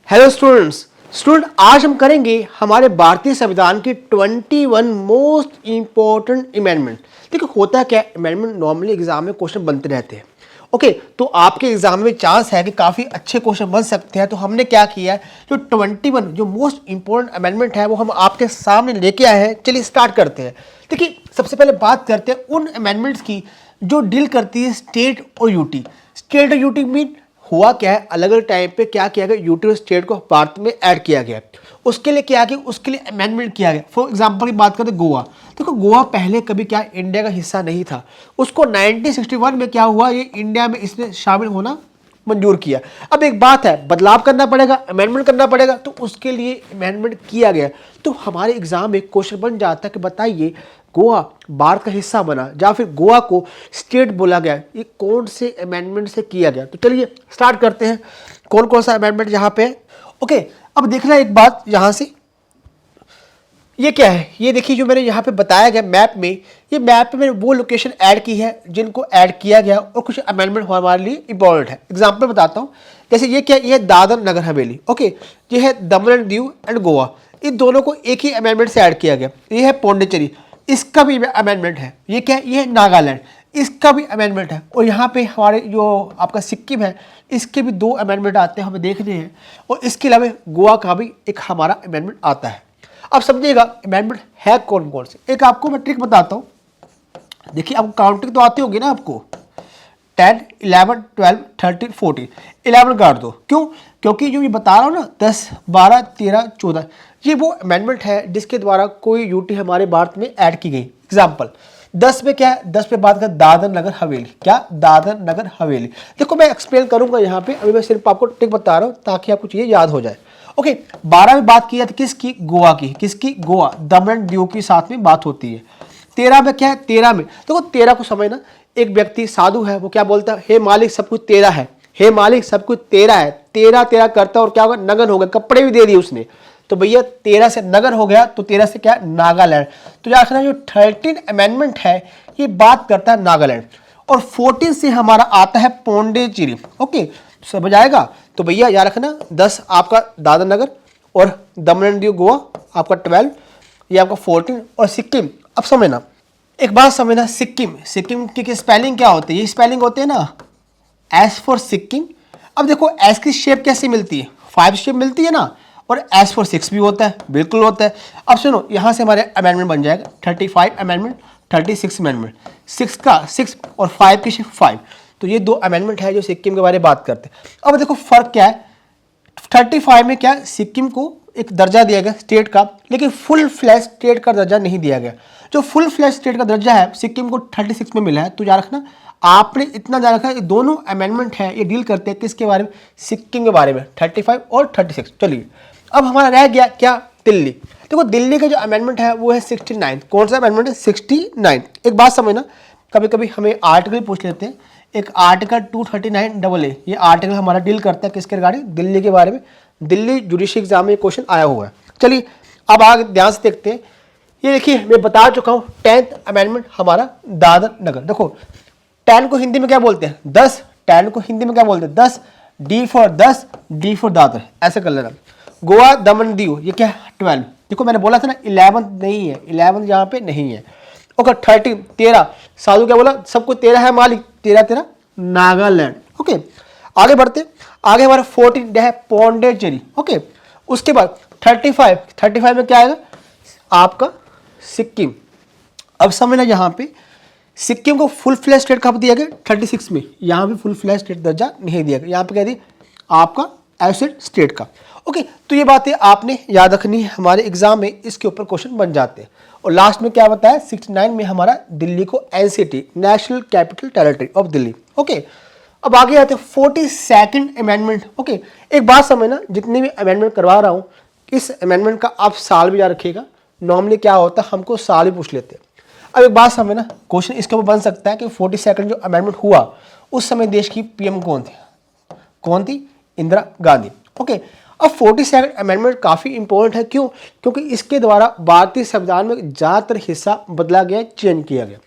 Hello student आज हम करेंगे हमारे भारतीय संविधान की 21 मोस्ट इंपॉर्टेंट अमेंडमेंट। देखो होता क्या है, अमेंडमेंट नॉर्मली एग्जाम में क्वेश्चन बनते रहते हैं। ओके, तो आपके एग्जाम में चांस है कि काफ़ी अच्छे क्वेश्चन बन सकते हैं। तो हमने क्या किया है, जो 21 जो मोस्ट इंपॉर्टेंट अमेंडमेंट है वो हम आपके सामने लेके आए हैं। चलिए स्टार्ट करते हैं। देखिए सबसे पहले बात करते हैं उन अमेंडमेंट्स की जो डील करती है स्टेट और यूटी। स्टेट और यूटी मीन हुआ क्या है, अलग अलग टाइम पे क्या किया गया, यूटी और स्टेट को भारत में ऐड किया गया। उसके लिए क्या किया, उसके लिए अमेंडमेंट किया गया। फॉर एग्जांपल की बात करें गोवा, देखो गोवा पहले कभी क्या इंडिया का हिस्सा नहीं था। उसको 1961 में क्या हुआ, ये इंडिया में इसने शामिल होना मंजूर किया। अब एक बात है, बदलाव करना पड़ेगा, अमेंडमेंट करना पड़ेगा, तो उसके लिए अमेंडमेंट किया गया। तो हमारे एग्जाम में क्वेश्चन बन जाता है कि बताइए गोवा भारत का हिस्सा बना या फिर गोवा को स्टेट बोला गया, ये कौन से अमेंडमेंट से किया गया। तो चलिए स्टार्ट करते हैं कौन कौन सा अमेंडमेंट यहाँ पे है। ओके, अब देखना एक बात यहाँ से, ये क्या है, ये देखिए जो मैंने यहाँ पे बताया गया मैप में, ये मैप पे मैंने वो लोकेशन ऐड की है जिनको ऐड किया गया और कुछ अमेंडमेंट हमारे लिए इंपॉर्टेंट है। एग्जांपल बताता हूँ, जैसे ये क्या, ये है दादर नगर हवेली। ओके, ये है दमन एंड दीव एंड गोवा, इन दोनों को एक ही अमेंडमेंट से ऐड किया गया। ये है पौंडीचेरी, इसका भी अमेंडमेंट है। ये क्या है, ये है नागालैंड, इसका भी अमेंडमेंट है। और यहाँ पे हमारे जो आपका सिक्किम है, इसके भी 2 अमेंडमेंट आते हैं, हमें देखने हैं। और इसके अलावा गोवा का भी एक हमारा अमेंडमेंट आता है। अब समझिएगा अमेंडमेंट है कौन कौन से। एक आपको मैं ट्रिक बताता हूँ, देखिए आपको काउंटिंग तो आती होगी ना, आपको 10, 11, 12, 13, 14, 11 काट दो। क्यों, क्योंकि जो ये बता रहा हूँ ना 10, 12, 13, 14, ये वो अमेंडमेंट है जिसके द्वारा कोई यूटी हमारे भारत में ऐड की गई। एग्जाम्पल 10 पे क्या है, 10 पे बात कर दादर नगर हवेली, क्या दादर नगर हवेली। देखो मैं एक्सप्लेन करूंगा यहाँ पे, अभी मैं सिर्फ आपको ट्रिक बता रहा हूँ ताकि आपको चीजें याद हो जाए। ओके, 12 में बात की जाती किसकी, गोवा की, किसकी, गोवा, दमन एंड दीव के साथ में बात होती है। 13 में क्या है, 13 में देखो 13 को समझना, एक व्यक्ति साधु है, वो क्या बोलता है, हे मालिक सब कुछ तेरा है, हे मालिक सब कुछ तेरा है। तेरा तेरा करता और क्या होगा, नगन हो गया, कपड़े भी दे दिए उसने। तो भैया 13 से नगर हो गया, तो 13 से क्या, नागालैंड। तो याद रखना जो 13 अमेंडमेंट है ये बात करता है नागालैंड। और 14 से हमारा आता है पौंडीचेरी। ओके, समझ आएगा। तो भैया याद रखना 10 आपका दादर नगर और दमन एंड दीव गोवा आपका 12, ये आपका 14 और सिक्किम। अब समझना एक बात, समझना सिक्किम, सिक्किम की स्पेलिंग क्या होती है, ये स्पेलिंग होते हैं ना एस फॉर सिक्किम। अब देखो एस की शेप कैसे मिलती है, 5 शेप मिलती है ना, और एस फॉर 6 भी होता है, बिल्कुल होता है। अब सुनो यहाँ से हमारे अमेंडमेंट बन जाएगा 35 अमेंडमेंट, 36 अमेंडमेंट, 6 का 6 और 5 की शेप 5। तो ये 2 अमेंडमेंट है जो सिक्किम के बारे में बात करते हैं। अब देखो फर्क क्या है, 35 में क्या, सिक्किम को एक दर्जा दिया गया स्टेट का, लेकिन फुल फ्लैश स्टेट का दर्जा नहीं दिया गया। जो फुल फ्लैश स्टेट का दर्जा है सिक्किम को 36 में मिला है। तो याद रखना, आपने इतना जान रखा है, दोनों अमेंडमेंट है ये डील करते हैं किसके बारे में, सिक्किम के बारे में, 35 और 36। चलिए अब हमारा रह गया क्या, दिल्ली। देखो दिल्ली का जो अमेंडमेंट है वो है 69। कौन सा अमेंडमेंट है, 69। एक बात समझना, कभी कभी हमें आर्टिकल पूछ लेते हैं, एक आर्टिकल 239AA, ये आर्टिकल हमारा डील करता है किसके रिगार्डिंग, दिल्ली के बारे में। दिल्ली जुडिशरी एग्जाम में क्वेश्चन आया हुआ है। चलिए अब आगे ध्यान से देखते हैं। ये देखिए मैं बता चुका हूँ 10th अमेंडमेंट हमारा दादर नगर। देखो 10 को हिंदी में क्या बोलते हैं, 10, 10 को हिंदी में क्या बोलते हैं, 10, D for 10, D for Dadar, ऐसे कर लेना। गोवा दमन दीव ये क्या है, 12। देखो मैंने बोला था ना 11 नहीं है, 11 यहाँ पे नहीं है। ओके 13, 13, साधु क्या बोला, सबको 13 है मालिक, 13 13 नागालैंड। ओके आगे बढ़ते, आगे हमारा 14 है पौंडीचेरी। ओके उसके बाद 35 में क्या आएगा आपका सिक्किम। अब समझना यहाँ पे सिक्किम को फुल फ्लैश स्टेट कब दिया गया, 36 में। यहाँ पे फुल फ्लैश स्टेट दर्जा नहीं दिया गया, यहाँ पे कह दी आपका एसिड स्टेट का। ओके तो ये बातें आपने याद रखनी है, हमारे एग्जाम में इसके ऊपर क्वेश्चन बन जाते हैं। और लास्ट में क्या बताया, 69 में हमारा दिल्ली को NCT, national capital territory of Delhi. Okay अब आगे आते हैं 42nd अमेंडमेंट। ओके एक बात समझना, जितने भी अमेंडमेंट करवा रहा हूँ इस अमेंडमेंट का आप साल भी याद रखिएगा। नॉर्मली क्या होता है, हमको साल भी पूछ लेते हैं। अब एक बात समझना, क्वेश्चन इसके ऊपर बन सकता है कि 42nd जो अमेंडमेंट हुआ उस समय देश की पीएम कौन थी, कौन थी, इंदिरा गांधी। ओके अब 42nd अमेंडमेंट काफ़ी इंपॉर्टेंट है, क्यों, क्योंकि इसके द्वारा भारतीय संविधान में ज़्यादातर हिस्सा बदला गया, चेंज किया गया।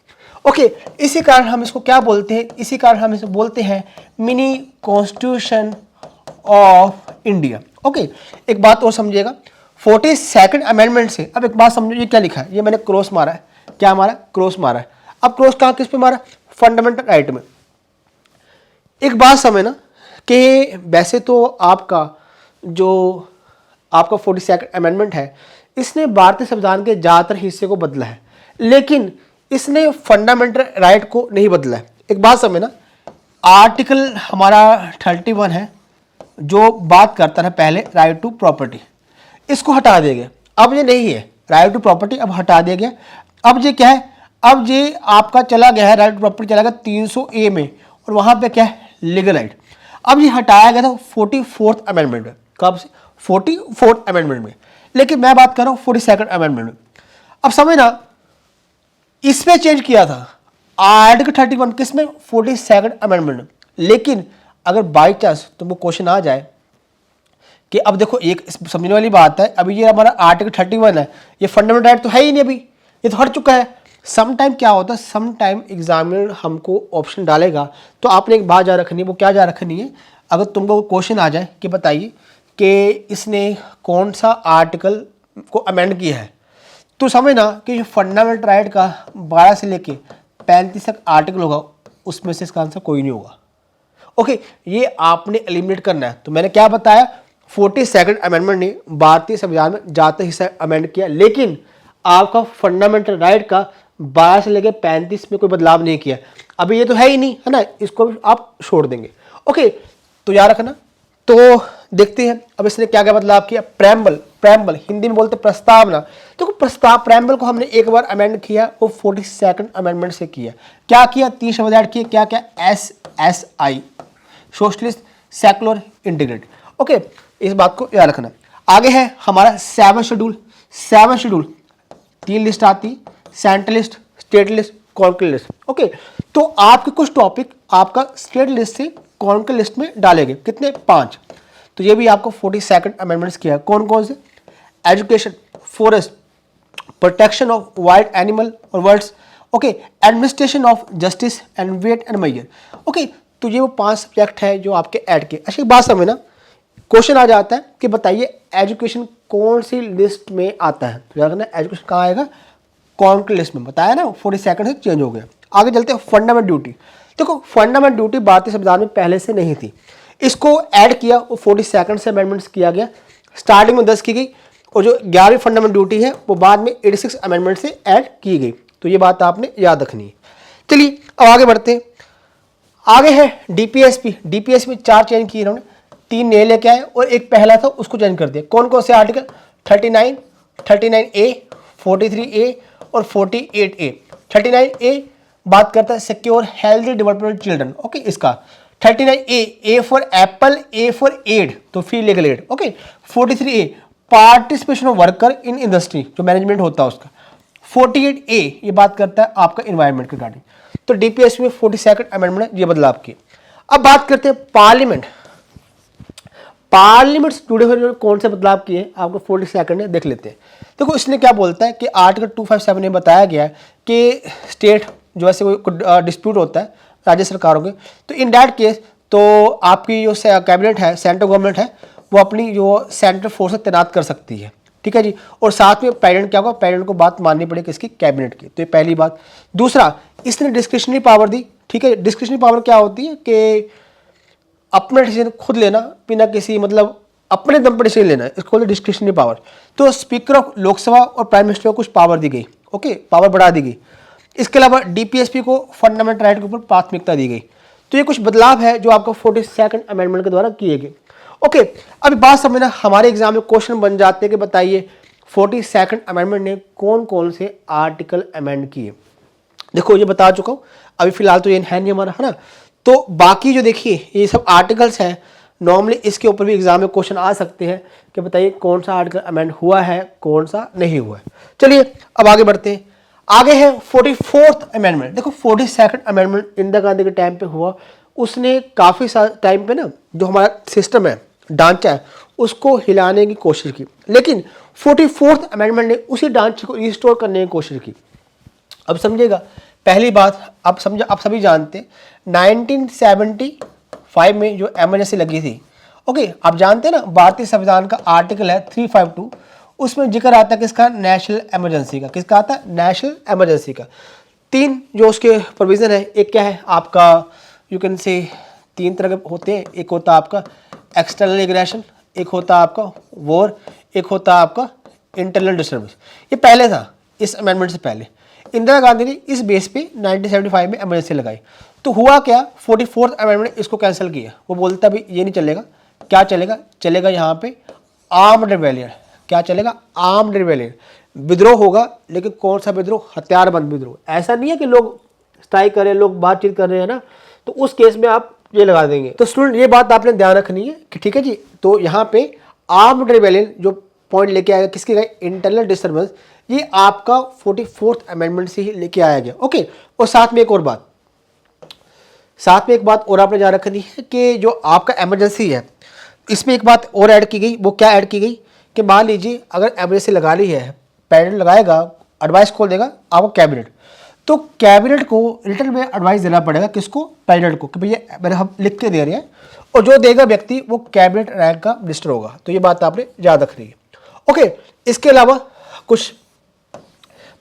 ओके इसी कारण हम इसको क्या बोलते हैं, इसी कारण हम इसे बोलते हैं mini constitution of India. Okay, एक बात और समझिएगा, 42nd अमेंडमेंट से, अब एक बात समझो, ये क्या लिखा है, ये मैंने क्रॉस मारा है, क्या मारा, क्रॉस मारा है। अब क्रॉस कहाँ, किस पे मारा, फंडामेंटल राइट में। एक बात समझना कि वैसे तो आपका जो आपका 42nd अमेंडमेंट है, इसने भारतीय संविधान के ज़्यादातर हिस्से को बदला है, लेकिन इसने फंडामेंटल राइट को नहीं बदला है। एक बात समझना, आर्टिकल हमारा 31 है जो बात करता है पहले राइट टू प्रॉपर्टी, इसको हटा दिया गया, अब ये नहीं है राइट टू प्रॉपर्टी, अब हटा दिया गया। अब ये क्या है, अब ये आपका चला गया है, राइट टू प्रॉपर्टी चला गया 300A में, और वहाँ पे क्या है, लीगल राइट। अब ये हटाया गया था 44th अमेंडमेंट में, कब से, 44th अमेंडमेंट में, लेकिन मैं बात कर रहा हूँ 42nd अमेंडमेंट में। अब समझना, इसमें चेंज किया था आर्टिकल 31 किसमें, 42nd अमेंडमेंट में। लेकिन अगर बाई चांस तुमको क्वेश्चन आ जाए कि अब देखो, एक समझने वाली बात है, अभी ये हमारा आर्टिकल 31 है, ये फंडामेंटल राइट तो है ही नहीं, अभी ये तो हट चुका है। सम टाइम क्या होता है, सम टाइम एग्जामिनर हमको ऑप्शन डालेगा, तो आपने एक बात याद रखनी है, वो क्या याद रखनी है, अगर तुमको क्वेश्चन आ जाए कि बताइए कि इसने कौन सा आर्टिकल को अमेंड किया है, तो समझना कि फंडामेंटल राइट का 12 से लेके 35 तक आर्टिकल होगा, उसमें से इसका आंसर कोई नहीं होगा। ओके, ये आपने एलिमिनेट करना है। तो मैंने क्या बताया, 42nd अमेंडमेंट ने भारतीय संविधान में ज़्यादातर हिस्सा अमेंड किया, लेकिन आपका फंडामेंटल राइट का 12 से लेकर 35 में कोई बदलाव नहीं किया। अभी ये तो है ही नहीं, है ना, इसको भी आप छोड़ देंगे। ओके, तो याद रखना। तो देखते हैं अब इसने क्या क्या बदलाव किया। प्रेम्बल, प्रेम्बल हिंदी में बोलते प्रस्तावना। देखो प्रस्ताव, प्रेम्बल को हमने एक बार अमेंड किया, वो 42nd अमेंडमेंट से किया। क्या किया, 3 शब्द ऐड किए, क्या क्या, SSI, socialist, secular, integrated. Okay, इस बात को याद रखना। आगे है हमारा 7 शेड्यूल। 7 शेड्यूल 3 लिस्ट आती, central list, state list, concurrent list. Okay, तो आपके कुछ टॉपिक आपका स्टेट लिस्ट से कॉन्करेंट लिस्ट में डाले गए, कितने, 5। तो ये भी आपको 42nd अमेंडमेंट्स किया है। कौन कौन से, education, forest, protection of wild animal और birds, okay, administration of justice and weight and measure. Okay, तो ये वो 5 सब्जेक्ट है जो आपके ऐड किए। अच्छा एक बात समझना, क्वेश्चन आ जाता है कि बताइए एजुकेशन कौन सी लिस्ट में आता है, तो याद रखना एजुकेशन कहाँ आएगा, कॉन्करेंट लिस्ट में। बताया ना, 42nd से चेंज हो गया। आगे चलते हैं फंडामेंटल ड्यूटी। देखो फंडामेंटल ड्यूटी भारतीय संविधान में पहले से नहीं थी, इसको ऐड किया, वो 42nd से अमेंडमेंट्स किया गया। स्टार्टिंग में 10 की गई, और जो 11वीं फंडामेंटल ड्यूटी है वो बाद में 86 अमेंडमेंट से ऐड की गई। तो ये बात आपने याद रखनी है। चलिए अब आगे बढ़ते हैं। आगे है डीपीएसपी। डीपीएसपी 4 चेंज किए इन्होंने, 3 नए लेके आए और एक पहला था उसको चेंज कर दिया। कौन कौन से आर्टिकल, 39, 39A, 43A और 48A। 39A बात करता है secure healthy development children. Okay, इसका 39A, A for apple, A for aid, तो free legal aid. Okay, 43A participation of worker in industry, जो मैनेजमेंट होता है उसका। 48A ये बात करता है आपका इन्वायरमेंट के रिगार्डिंग। तो डीपीएसपी में 42nd अमेंडमेंट ये बदलाव किए। अब बात करते हैं पार्लियामेंट। पार्लियामेंट से जुड़े हुए कौन से बदलाव किए आपको 42nd में देख लेते हैं। देखो इसने क्या बोलता है कि आर्टिकल 257 में बताया गया है कि स्टेट जो ऐसे कोई डिस्प्यूट होता है राज्य सरकारों के, तो इन दैट केस तो आपकी जो कैबिनेट है, सेंट्रल गवर्नमेंट है, वो अपनी जो सेंट्रल फोर्स तैनात कर सकती है। ठीक है जी, और साथ में प्रेसिडेंट क्या होगा, प्रेसिडेंट को बात माननी पड़ेगी इसकी कैबिनेट की। तो ये पहली बात। दूसरा, इसने डिस्क्रिशनरी पावर दी। ठीक है, डिस्क्रिशनरी पावर क्या होती है कि अपना डिसीजन खुद लेना, बिना किसी मतलब अपने दम पर डिसीजन लेना, इसको डिस्क्रिशनरी पावर। तो स्पीकर ऑफ लोकसभा और प्राइम मिनिस्टर को कुछ पावर दी गई। ओके, पावर बढ़ा दी गई। इसके अलावा डीपीएसपी को फंडामेंटल राइट के ऊपर प्राथमिकता दी गई। तो ये कुछ बदलाव है जो आपको 42nd अमेंडमेंट के द्वारा किए गए। ओके, अभी बात समझना, हमारे एग्जाम में क्वेश्चन बन जाते हैं कि बताइए 42nd अमेंडमेंट ने कौन कौन से आर्टिकल अमेंड किए। देखो ये बता चुका हूँ, अभी फिलहाल तो ये है नहीं हमारा, है ना। तो बाकी जो देखिए ये सब आर्टिकल्स हैं, नॉर्मली इसके ऊपर भी एग्जाम में क्वेश्चन आ सकते हैं कि बताइए कौन सा आर्टिकल अमेंड हुआ है, कौन सा नहीं हुआ है। चलिए अब आगे बढ़ते हैं। आगे है 44th अमेंडमेंट। देखो 42nd अमेंडमेंट इंदिरा गांधी के टाइम पे हुआ, उसने काफ़ी टाइम पे ना जो हमारा सिस्टम है, ढांचा है, उसको हिलाने की कोशिश की, लेकिन 44th अमेंडमेंट ने उसी ढांचे को रिस्टोर करने की कोशिश की। अब समझिएगा, पहली बात आप समझो, आप सभी जानते हैं 1975 में जो एमरजेंसी लगी थी, ओके, आप जानते हैं ना भारतीय संविधान का आर्टिकल है 352, उसमें जिक्र आता है किसका, नेशनल इमरजेंसी का। किसका आता है, नेशनल इमरजेंसी का। तीन जो उसके प्रोविज़न है, एक क्या है आपका, यू कैन से तीन तरह के होते हैं। एक होता है आपका एक्सटर्नल एग्रेशन, एक होता है आपका वॉर, एक होता है आपका इंटरनल डिस्टर्बेंस। ये पहले था, इस अमेंडमेंट से पहले इंदिरा गांधी ने इस बेस पे 1975 में इमरजेंसी लगाई। तो हुआ क्या, 44th अमेंडमेंट इसको कैंसिल किया। वो बोलता भी ये नहीं चलेगा, क्या चलेगा, चलेगा यहाँ पे आर्म्ड रिबेलियन। क्या चलेगा, आर्म्ड रिबेलियन, विद्रोह होगा, लेकिन कौन सा विद्रोह, हथियारबंद विद्रोह। ऐसा नहीं है कि लोग स्ट्राइक कर रहे हैं, लोग बातचीत कर रहे हैं ना, तो उस केस में आप ये लगा देंगे। तो स्टूडेंट ये बात आपने ध्यान रखनी है कि ठीक है जी। तो यहाँ पे आर्म्ड रिबेलियन जो पॉइंट लेके आएगा किसके गए, इंटरनल डिस्टर्बेंस, ये आपका 44th अमेंडमेंट से ही लेके आया गया। ओके, और साथ में एक और बात, साथ में एक बात और आपने जान रखनी है कि जो आपका इमरजेंसी है, इसमें एक बात और ऐड की गई। वो क्या ऐड की गई कि मान लीजिए अगर इमरजेंसी लगा ली है, प्रेसिडेंट लगाएगा, एडवाइस कौन देगा आपको, कैबिनेट। तो कैबिनेट को रिटर्न में एडवाइस देना पड़ेगा, किसको, प्रेसिडेंट को, कि भैया मैंने हम लिख के दे रहे हैं, और जो देगा व्यक्ति वो कैबिनेट रैंक का मिनिस्टर होगा। तो ये बात आपने याद रखनी है। ओके, इसके अलावा कुछ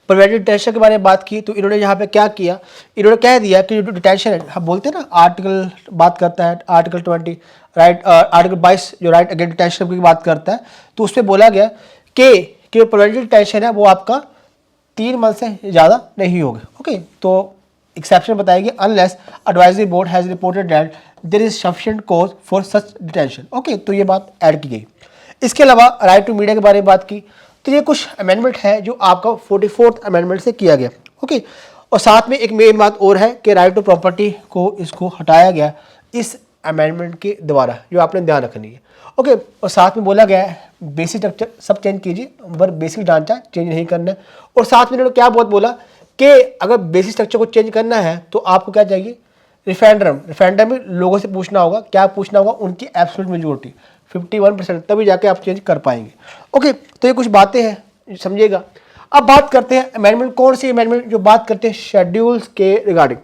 प्रिवेंटिव डिटेंशन के बारे में बात की। तो इन्होंने यहाँ पे क्या किया, इन्होंने कह दिया कि जो डिटेंशन है, हम बोलते हैं ना आर्टिकल बात करता है, आर्टिकल 20 राइट, आर्टिकल 22 जो राइट अगेंस्ट डिटेंशन की बात करता है, तो उसमें बोला गया कि जो प्रिवेंटिव डिटेंशन है वो आपका 3 मंथ से ज़्यादा नहीं होगा। ओके, तो एक्सेप्शन बताएगी unless advisory board has reported that there is sufficient cause for such detention. Okay, तो ये बात ऐड की गई। इसके अलावा राइट टू मीडिया के बारे में बात की। तो ये कुछ अमेंडमेंट है जो आपका 44th अमेंडमेंट से किया गया। ओके, और साथ में एक मेन बात और है कि राइट टू प्रॉपर्टी को इसको हटाया गया इस अमेंडमेंट के द्वारा, जो आपने ध्यान रखनी है। ओके, और साथ में बोला गया है बेसिक स्ट्रक्चर सब चेंज कीजिए, पर बेसिक ढांचा चेंज नहीं करना है। और साथ में इन्होंने क्या बहुत बोला कि अगर बेसिक स्ट्रक्चर को चेंज करना है तो आपको क्या चाहिए, रेफरेंडम में लोगों से पूछना होगा। क्या पूछना होगा, उनकी एब्सोल्यूट मेजोरिटी 51%, तभी जाके आप चेंज कर पाएंगे। ओके, तो ये कुछ बातें हैं, समझिएगा। अब बात करते हैं अमेंडमेंट, कौन सी अमेंडमेंट, जो बात करते हैं शेड्यूल्स के रिगार्डिंग।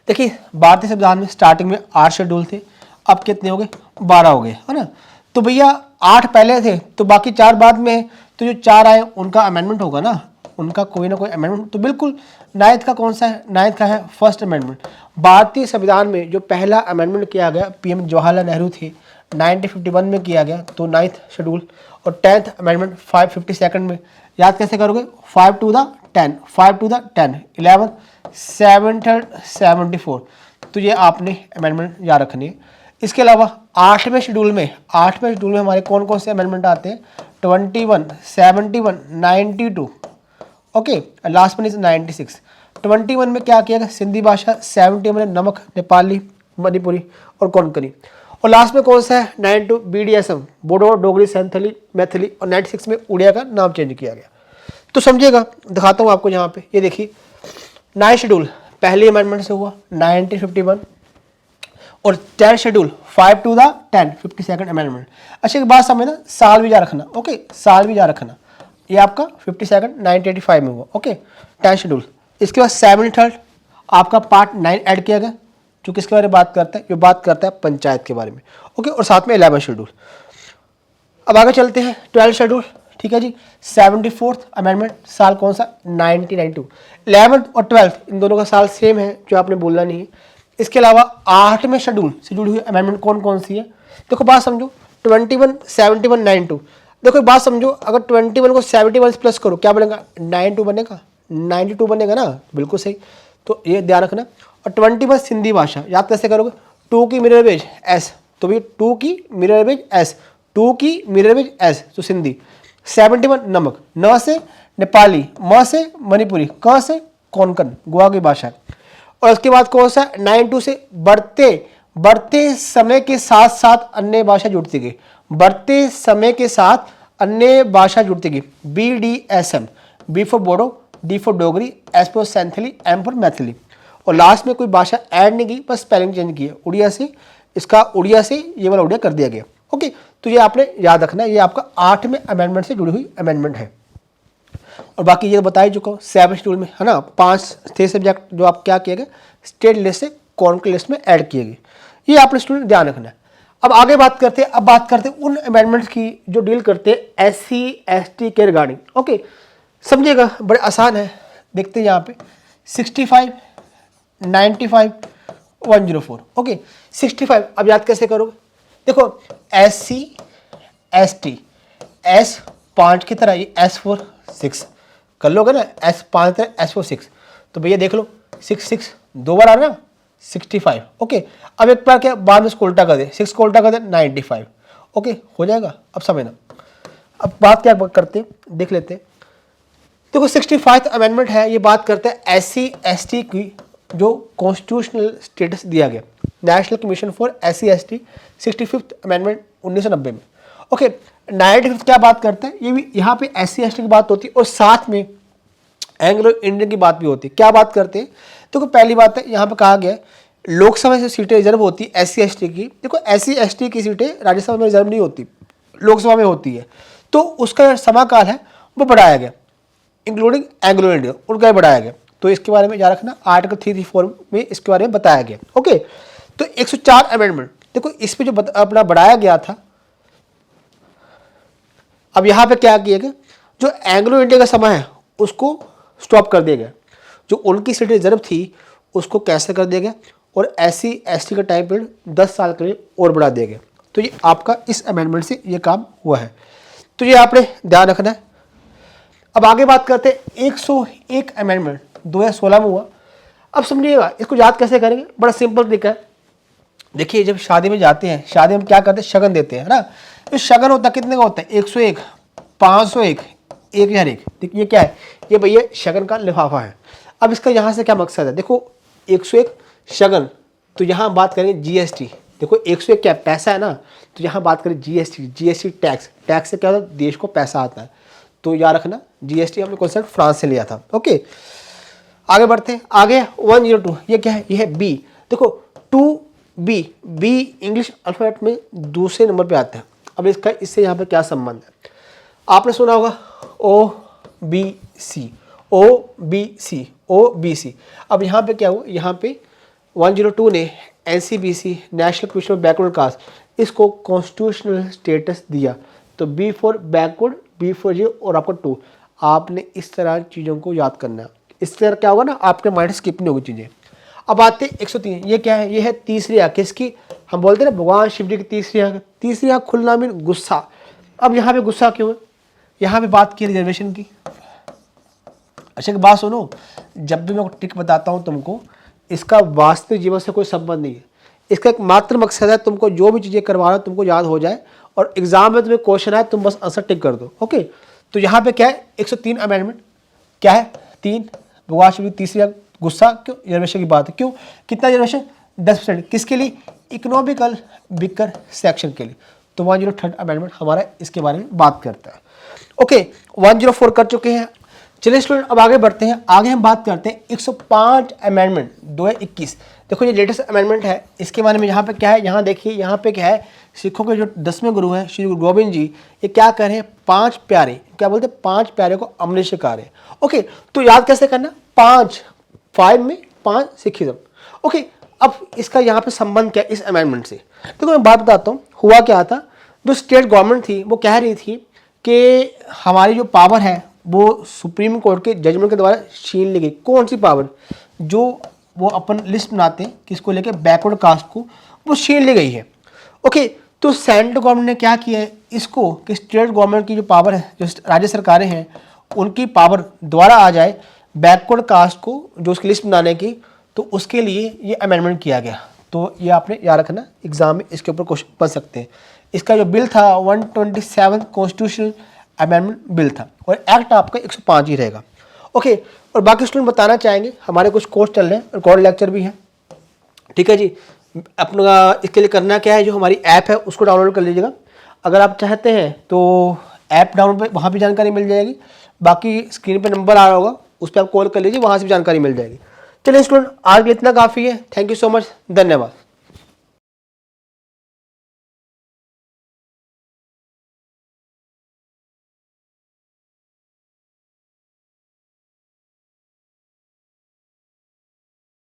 देखिए भारतीय संविधान में स्टार्टिंग में 8 शेड्यूल थे, अब कितने हो गए, 12 हो गए, है ना। तो भैया 8 पहले थे तो बाकी 4 बाद में है, तो जो 4 आए उनका अमेंडमेंट होगा ना, उनका कोई ना कोई अमेंडमेंट। तो बिल्कुल 9th का कौन सा है, 9th का है फर्स्ट अमेंडमेंट। भारतीय संविधान में जो पहला अमेंडमेंट किया गया पीएम जवाहरलाल नेहरू थे 1951 में किया गया, तो 9th शेड्यूल। और 10th अमेंडमेंट 552 में, याद कैसे करोगे, 5 to the 10, 5 to the 10, 11, 7, 74। तो ये आपने अमेंडमेंट याद रखनी है। इसके अलावा 8वें शेड्यूल में हमारे कौन कौन से अमेंडमेंट आते हैं, 21, 71, 92। Okay, last one is 96। 21 में क्या किया गया, सिंधी भाषा, 70 में नमक, नेपाली, मणिपुरी और कोंकणी। और लास्ट में कौन सा है, 92 BDSM, बोडो, डोगरी, सैंथली, मैथिली। और 96 में उड़िया का नाम चेंज किया गया। तो समझिएगा, दिखाता हूँ आपको यहाँ पे, ये देखिए 9th शेड्यूल पहली अमेंडमेंट से हुआ 1951, और 10th schedule 5 to the 10, 52nd amendment. अच्छा एक बात समझना, साल भी याद रखना। ओके, साल भी याद रखना, ये आपका 52nd 1985 में हुआ। Okay, 10th schedule. इसके बाद 73rd आपका पार्ट 9 ऐड किया गया, जो किसके बारे में बात करता है, ये बात करता है पंचायत के बारे में। ओके, और साथ में 11th शेड्यूल। अब आगे चलते हैं 12th शेड्यूल, ठीक है जी। 74th अमेंडमेंट, साल कौन सा, 1992। 11th और 12th इन दोनों का साल सेम है, जो आपने बोलना नहीं है। इसके अलावा 8वें शेड्यूल से जुड़ी हुई अमेंडमेंट कौन कौन सी है, देखो बात समझो, 21, 71, 92। देखो एक बात समझो, अगर 21 को 71 प्लस करो क्या बनेगा, 92 बनेगा, 92 बनेगा ना, बिल्कुल सही। तो ये ध्यान रखना। और 21 सिंधी भाषा, याद कैसे करोगे, 2 की मिरर इमेज एस, तो भैया 2 की मिरर इमेज एस, 2 की मिरर इमेज एस, तो सिंधी। 71 नमक, न से नेपाली, म से मणिपुरी, क से कोंकण, गोवा की भाषा। और उसके बाद कौन सा, 92 से बढ़ते समय के साथ साथ अन्य भाषा जुड़ती गई, बढ़ते समय के साथ अन्य भाषा जुड़ती गई। BDSM, B for Bodo, D for Dogri, S for Santhali, M for Maithili. और लास्ट में कोई भाषा ऐड नहीं की, बस स्पेलिंग चेंज की है, उड़िया से इसका उड़िया से ये वाला उड़िया कर दिया गया। ओके, तो ये आपने याद रखना है, ये आपका 8वें अमेंडमेंट से जुड़ी हुई अमेंडमेंट है। और बाकी ये बता ही चुका हूँ 7th शेड्यूल में, है ना, 5 थे सब्जेक्ट जो आप क्या किए गए, स्टेट लिस्ट से कॉन्करेंट लिस्ट में ऐड किए गए। ये आपने स्टूडेंट ध्यान रखना है। अब आगे बात करते हैं, अब बात करते हैं उन अमेंडमेंट्स की जो डील करते हैं SC/ST के रिगार्डिंग। ओके, समझिएगा, बड़े आसान है। देखते हैं यहाँ पे 65, 95, 104। ओके, 65 अब याद कैसे करोगे? देखो SC/ST S5 की तरह, ये S4 6 कर लोगे ना, S5 की तरह S4 6। तो भैया देख लो 6 दो बार आ रहा ना 65। ओके, अब एक बार क्या बाद में इसको उल्टा कर दे, 6 को उल्टा कर दे 95। ओके, हो जाएगा। अब समझना, अब बात क्या करते हैं, देख लेते हैं। देखो 65th अमेंडमेंट है, ये बात करते हैं SC/ST की जो कॉन्स्टिट्यूशनल स्टेटस दिया गया, national commission for SC/ST 65th amendment 1990 में। ओके, 95th क्या बात करते हैं, ये भी यहाँ पे SC/ST की बात होती है और साथ में एंग्लो इंडियन की बात भी होती है। क्या बात करते हैं? देखो पहली बात है, यहाँ पे कहा गया है लोकसभा से सीटें रिजर्व होती है SC/ST की। देखो SC/ST की सीटें राज्यसभा में रिजर्व नहीं होती, लोकसभा में होती है। तो उसका समाकाल है वो बढ़ाया गया, इंक्लूडिंग एंग्लो इंडियन, उनका बढ़ाया गया। तो इसके बारे में याद रखना, आर्टिकल 334 में इसके बारे में बताया गया। ओके, तो 104 अमेंडमेंट, देखो इस पे जो अपना बढ़ाया गया था, अब यहाँ पे क्या किया गया, जो एंग्लो इंडिया का समय है उसको स्टॉप कर दिया गया, जो उनकी सीटें रिजर्व थी उसको कैंसिल कर दिया गया और SC/ST का टाइम पीरियड 10 साल के लिए और बढ़ा दिया गया। तो ये आपका इस अमेंडमेंट से ये काम हुआ है, तो ये आपने ध्यान रखना है। अब आगे बात करते हैं 101 अमेंडमेंट 2016 में हुआ। अब समझिएगा, इसको याद कैसे करेंगे, बड़ा सिंपल तरीका है। देखिए जब शादी में जाते हैं, शादी में क्या करते हैं, शगन देते हैं, है ना। तो शगन होता कितने का होता है, 101, 501, 1001। देखिए ये क्या है, ये भैया शगन का लिफाफा है। अब इसका यहाँ से क्या मकसद है, देखो 101 शगन, तो यहाँ बात करेंगे GST। देखो 101 क्या पैसा है ना, तो यहाँ बात करें GST टैक्स से क्या होता है, देश को पैसा आता है। तो याद रखना GST हमने कॉन्सेप्ट फ्रांस से लिया था। ओके, आगे बढ़ते हैं, आगे 102, ये क्या है, ये है B। देखो 2B, B इंग्लिश अल्फाबेट में दूसरे नंबर पे आता है। अब इसका इससे यहाँ पे क्या संबंध है, आपने सुना होगा OBC। अब यहाँ पे क्या हुआ, यहाँ पे 102 ने NCBC national commission of backward caste इसको कॉन्स्टिट्यूशनल स्टेटस दिया। तो B for backward, B for ये और आपका 2। आपने इस तरह चीज़ों को याद करना है, इस तरह क्या होगा ना, आपके माइंड स्किप नहीं होगी चीज़ें। अब आते 103, ये क्या है, ये है तीसरी आँख। किसकी, हम बोलते हैं ना भगवान शिव जी की तीसरी आँख। तीसरी आँख खुलना मीन गुस्सा। अब यहाँ पे गुस्सा क्यों है, यहाँ पे बात की रिजर्वेशन की। अच्छा एक बात सुनो, जब भी मैं ट्रिक बताता हूँ तुमको, इसका वास्तविक जीवन से कोई संबंध नहीं है। इसका एक मात्र मकसद है तुमको जो भी चीज़ें करवा रहा हो तुमको याद हो जाए और एग्जाम में तुम्हें क्वेश्चन आए तुम बस आंसर टिक कर दो। ओके, तो यहाँ पे क्या है, 103 अमेंडमेंट क्या है, 3 भगवान शिव तीसरी गुस्सा, क्यों, रिजर्वेशन की बात है। क्यों, कितना रिजर्वेशन, 10%। किसके लिए, इकोनॉमिकल वीकर सेक्शन के लिए। तो 103 अमेंडमेंट हमारा इसके बारे में बात करता है। ओके, 104 कर चुके हैं। चलिए स्टूडेंट अब आगे बढ़ते हैं, आगे हम बात करते हैं 105 अमेंडमेंट 2021। देखो ये लेटेस्ट अमेंडमेंट है, इसके बारे में यहाँ पे क्या है, यहाँ देखिए, यहाँ पे क्या है, सिखों के जो 10वें गुरु हैं श्री गुरु गोविंद जी, ये क्या कर रहे हैं, 5 प्यारे, क्या बोलते हैं, 5 प्यारे को अमृत छिका रहे हैं। ओके, तो याद कैसे करना, 5 में 5 सिखिज्म। ओके, अब इसका यहाँ पे संबंध क्या इस अमेंडमेंट से, देखो मैं बात बताता हूँ। हुआ क्या था, जो स्टेट गवर्नमेंट थी वो कह रही थी कि हमारी जो पावर है वो सुप्रीम कोर्ट के जजमेंट के द्वारा छीन ली गई। कौन सी पावर, जो वो अपन लिस्ट बनाते हैं किसको लेके, बैकवर्ड कास्ट को, वो छीन ली गई है। ओके, तो सेंट्रल गवर्नमेंट ने क्या किया है इसको, कि स्टेट गवर्नमेंट की जो पावर है, जो राज्य सरकारें हैं उनकी पावर दोबारा आ जाए बैकवर्ड कास्ट को जो उसकी लिस्ट बनाने की, तो उसके लिए ये अमेंडमेंट किया गया। तो ये आपने याद रखना, एग्जाम में इसके ऊपर क्वेश्चन बन सकते हैं। इसका जो बिल था 127 कॉन्स्टिट्यूशनल अमेंडमेंट बिल था और एक्ट आपका 105 ही रहेगा। ओके, और बाकी स्टूडेंट बताना चाहेंगे हमारे कुछ कोर्स चल रहे हैं, रिकॉर्ड लेक्चर भी है, ठीक है जी। अपना इसके लिए करना क्या है, जो हमारी ऐप है उसको डाउनलोड कर लीजिएगा। अगर आप चाहते हैं तो ऐप डाउनलोड पे वहाँ भी जानकारी मिल जाएगी, बाकी स्क्रीन पे नंबर आ रहा होगा उस पर आप कॉल कर लीजिए, वहाँ से भी जानकारी मिल जाएगी। चलिए स्टूडेंट आज के लिए इतना काफ़ी है, थैंक यू सो मच, धन्यवाद।